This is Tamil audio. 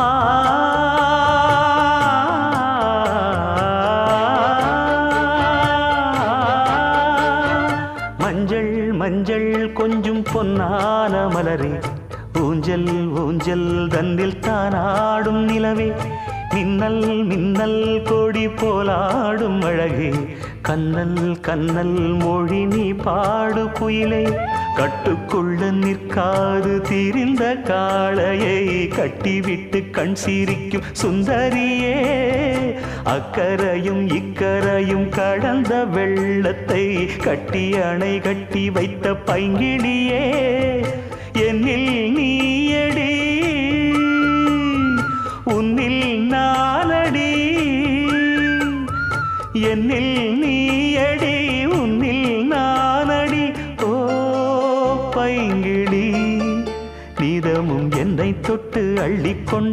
ஆ மஞ்சள் மஞ்சள் கொஞ்சம் பொன்னான மலரே, ஊஞ்சல் ஊஞ்சல் தன்னில் தானாடும் நிலவே, மின்னல் மின்னல் கொடி போலாடும் அழகே, கண்ணல் கண்ணல் மொழி நீ பாடு குயிலே, கட்டுக்குள்ள நிற்காது திரிந்த காளையை கட்டிவிட்டு கண் சிரிக்கும் சுந்தரியே, அக்கரையும் இக்கரையும் கடந்த வெள்ளத்தை கட்டி அணை கட்டி வைத்த பைங்கிளியே, என்னில் நீயடி உன்னில் நானடி, என்னில் நீயடி உன்னில் நானடி. ஓ பைங்கிளி, நீதமும் என்னை தொட்டு அள்ளிக்கொண்ட